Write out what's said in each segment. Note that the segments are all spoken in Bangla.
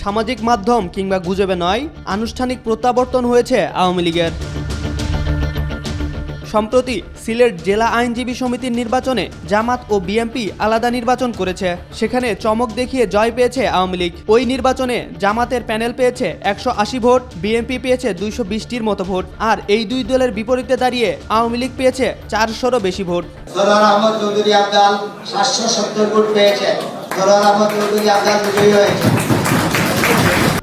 সামাজিক মাধ্যম কিংবা গুজবে নয়, আনুষ্ঠানিক প্রত্যাবর্তন হয়েছে আওয়ামী লীগের। সম্প্রতি সিলেট জেলা আইনজীবী সমিতির নির্বাচনে জামাত ও বিএনপি আলাদা নির্বাচন করেছে। সেখানে চমক দেখিয়ে জয় পেয়েছে আওয়ামী লীগ। ওই নির্বাচনে জামাতের প্যানেল পেয়েছে 180 ভোট, বিএনপি পেয়েছে 220টির মতো ভোট, আর এই দুই দলের বিপরীতে দাঁড়িয়ে আওয়ামী লীগ পেয়েছে 400রও বেশি ভোট। সরওয়ার আহমদ চৌধুরী আবদাল 770 ভোট পেয়েছে। সরওয়ার আহমদ চৌধুরী আবদাল বিজয়ী হয়েছে।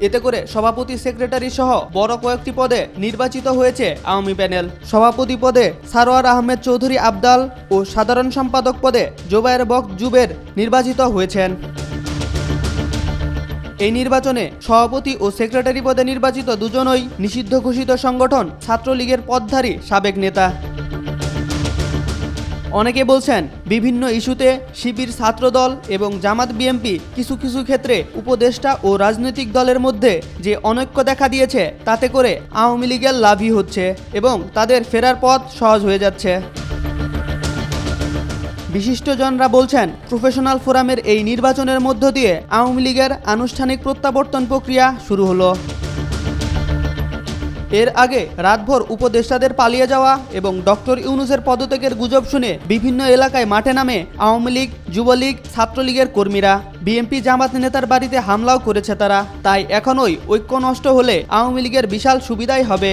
এতে করে সভাপতি, সেক্রেটারি সহ বড় কয়েকটি পদে নির্বাচিত হয়েছে আওয়ামী প্যানেল। সভাপতি পদে সারোয়ার আহমেদ চৌধুরী আবদাল ও সাধারণ সম্পাদক পদে জোবায়ের বক্ত জুবের নির্বাচিত হয়েছেন। এই নির্বাচনে সভাপতি ও সেক্রেটারি পদে নির্বাচিত দুজনই নিষিদ্ধ ঘোষিত সংগঠন ছাত্রলীগের পদধারী সাবেক নেতা। অনেকে বলছেন, বিভিন্ন ইস্যুতে শিবির, ছাত্রদল এবং জামাত বিএনপি কিছু কিছু ক্ষেত্রে উপদেষ্টা ও রাজনৈতিক দলের মধ্যে যে অনৈক্য দেখা দিয়েছে, তাতে করে আওয়ামী লীগের লাভই হচ্ছে এবং তাদের ফেরার পথ সহজ হয়ে যাচ্ছে। বিশিষ্টজনরা বলছেন, প্রফেশনাল ফোরামের এই নির্বাচনের মধ্য দিয়ে আওয়ামী লীগের আনুষ্ঠানিক প্রত্যাবর্তন প্রক্রিয়া শুরু হলো। এর আগে রাতভর উপদেষ্টাদের পালিয়ে যাওয়া এবং ডক্টর ইউনূসের পদত্যাগের গুজব শুনে বিভিন্ন এলাকায় মাঠে নামে আওয়ামী লীগ, যুবলীগ, ছাত্রলীগের কর্মীরা। বিএনপি জামাত নেতার বাড়িতে হামলাও করেছে তারা। তাই এখনই ঐক্য নষ্ট হলে আওয়ামী লীগের বিশাল সুবিধাই হবে।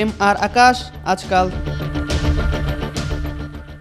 MR আকাশ, আজকাল।